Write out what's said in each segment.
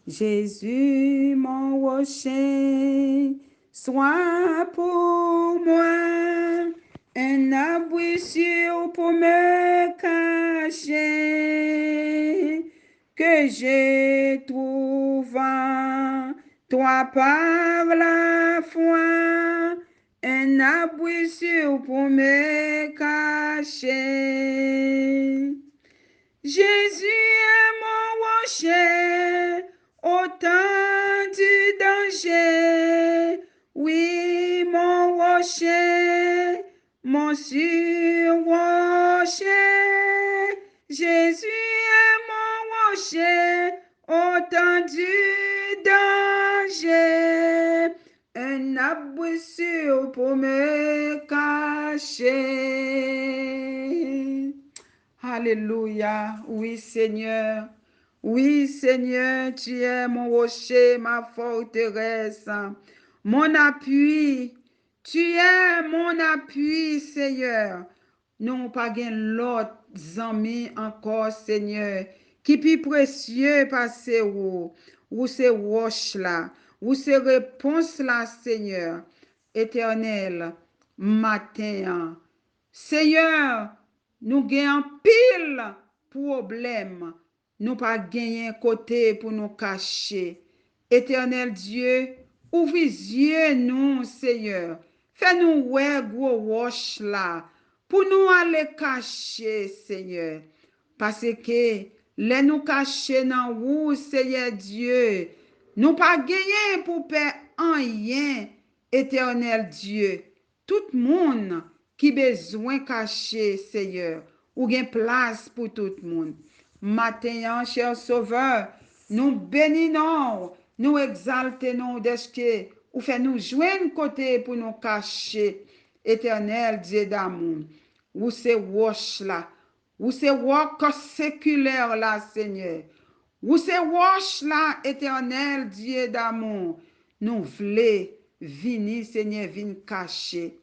Jésus, mon rocher, sois pour moi un abri sûr pour me cacher, que je trouve en toi par la foi, un abri sûr pour me cacher. Jésus est mon rocher, au temps du danger. Oui, mon rocher, mon sûr rocher. Jésus est mon rocher, au temps du danger. Un abri sûr pour me cacher. Alléluia. Oui, Seigneur. Oui, Seigneur, tu es mon rocher, ma forteresse, mon appui. Tu es mon appui, Seigneur. Nous pas gain l'autre ami encore, Seigneur, qui plus précieux passer ou c'est roche là, ou c'est réponse là, Seigneur, éternel, matin. Seigneur, nous gagnons pile problème. Nous pas gagné côté pour nous cacher. Éternel Dieu, ouvre les yeux nous, Seigneur. Fais-nous ouais gros roche là pour nous aller cacher, Seigneur. Parce que les nous cacher dans vous, Seigneur Dieu, nous pas gagné pour faire rien, éternel Dieu. Tout le monde qui besoin caché, Seigneur, ou gen place pour tout le monde. Matin, cher Sauveur, nous bénissons, nous exaltons d'esque, ou fait nous joindre côté pour nous cacher, éternel Dieu d'amour. Ou c'est roche là, ou c'est roc séculaire là, Seigneur. Ou c'est roche là, éternel Dieu d'amour. Nous voulons venir, Seigneur, venir cacher.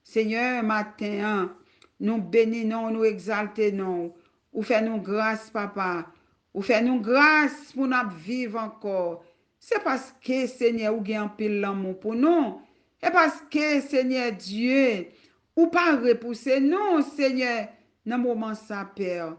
Seigneur, matin, nous bénissons, nous exaltons, ou fait-nous grâce, papa. Ou fait-nous grâce pour nous vivre encore. C'est parce que, Seigneur, ou gagne un pile l'amour pour nous. Et parce que, Seigneur Dieu, ou pas repousser nous, Seigneur, dans le moment ça, Père.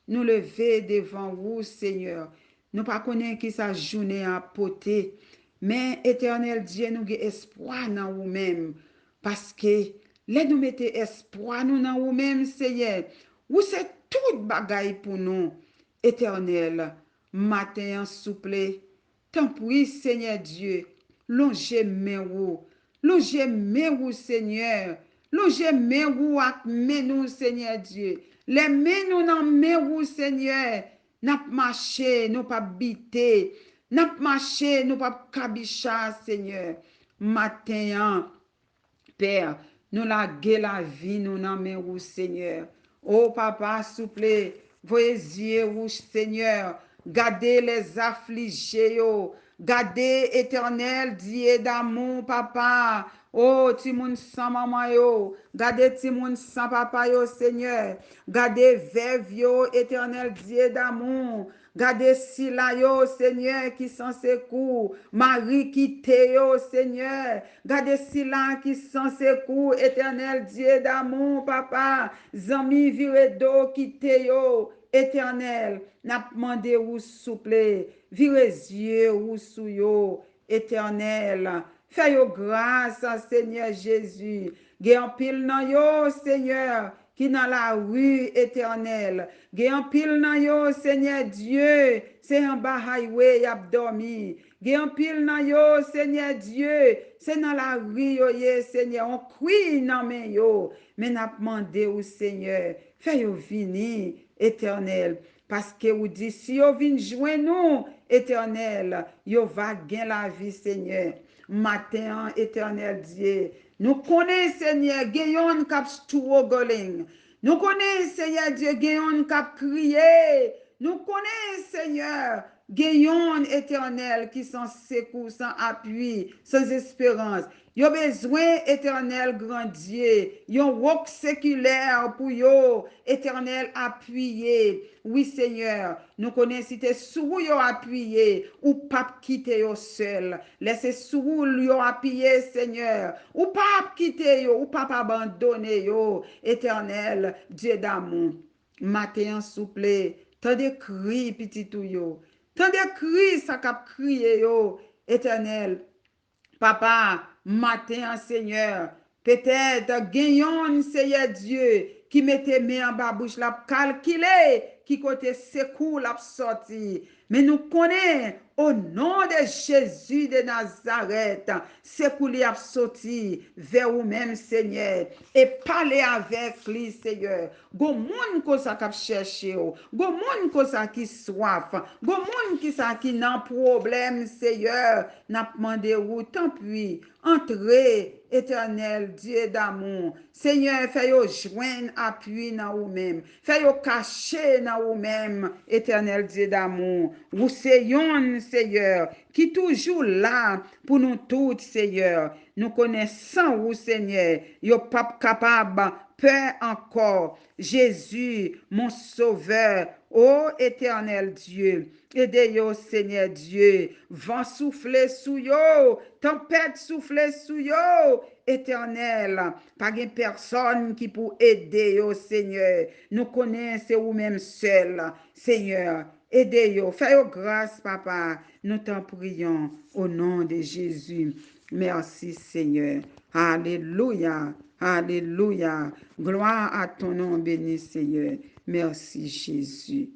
Nous lever devant vous, Seigneur. Nous pas connaître qui sa journée à porter. Mais, éternel Dieu, nous avons espoir dans vous-même. Parce que, les nous mettez espoir nous dans vous-même, Seigneur. Vous c'est tout bagaille pour nous, éternel. Matin souple, tant pis, Seigneur Dieu. Longez mes roues. Longez mes roues, Seigneur. Longez mes roues avec mes nous, Seigneur Dieu. Les mains nous dans mes roues, Seigneur. N'a marché, nous pas bité. N'a marché, nous pas cabicha, Seigneur. Matin, Père, nous la la vie, nous dans mes roues, Seigneur. Oh, papa, s'il vous plaît, voyez yeux rouges, Seigneur. Gardez les affligés, yo. Gardez éternel, Dieu d'amour, papa. Oh, ti moun sans maman yo. Gardez ti moun sans papa yo, Seigneur. Gardez veuve yo, éternel Dieu d'amour. Gardez Sila yo, Seigneur, qui sans secours. Marie qui te yo, Seigneur. Gardez Sila qui sans secours, éternel Dieu d'amour, papa. Zami viredo qui te yo, éternel. N'a demandé ou souple. Virez yeux ou sou yo, éternel. Fais yo grâce, Seigneur Jésus. Gen pile nan yo, Seigneur, qui dans la rue éternelle. Gen pile nan yo, Seigneur Dieu, c'est en bas highway y a dormi. Gen pile nan yo, Seigneur Dieu, c'est dans la rue yo ye, Seigneur. On crie nan men yo, mais n'a demandé au Seigneur, fais yo vini éternel. Parce que vous dites, si vous venez joindre nous, éternel, vous va gagner la vie, Seigneur. Matin, éternel Dieu. Nous connaissons, Seigneur, gagnons cap struggling. Nous connaissons, Seigneur Dieu, gagnons cap crier. Nous connaissons, Seigneur, gagnons éternel qui sans secours, sans appui, sans espérance. Yo besoin éternel grandier, yon roc séculaire pour yo, éternel appuyé. Oui Seigneur, nous connaissons si t'es sous yo appuyé, ou pas quitter yo seul. Laissez sous yo appuyé Seigneur, ou pas quitter yo, ou pas abandonner yo, éternel Dieu d'amour. Matin souple, tant de cris petit tout yo, tant de cris ça cap crier yo, éternel. Papa, matin, Seigneur, peut-être gagnons, Seigneur Dieu, qui mettait main en bas bouche, la calculé, qui côté secours l'a sorti. Mais nous connaissons au nom de Jésus de Nazareth, secours lui a sorti vers vous-même, Seigneur, et parler avec lui, Seigneur. Go moun ko sa kap chercher, go moun ko sa qui soif, go moun qui sa qui nan problème, Seigneur, n'a demandé ou tant puis entrez, éternel Dieu d'amour. Seigneur, fais yo joindre appui dans vous-même. Fais yo cacher dans vous-même, éternel Dieu d'amour. Vous Seigneur, Seigneur, qui toujours là pour nous tous, Seigneur. Nous connaissons vous, Seigneur. Yo pas capable, peur encore. Jésus, mon sauveur, ô éternel Dieu. Aidez-yo, Seigneur Dieu. Vent souffler sous yo. Tempête souffler sous yo. Éternel. Pas de personne qui peut aider yo, Seigneur. Nous connaissons vous-même seul, Seigneur. Aidez-yo. Fais-yo grâce, Papa. Nous t'en prions au nom de Jésus. Merci, Seigneur. Alléluia. Alléluia. Gloire à ton nom béni, Seigneur. Merci, Jésus.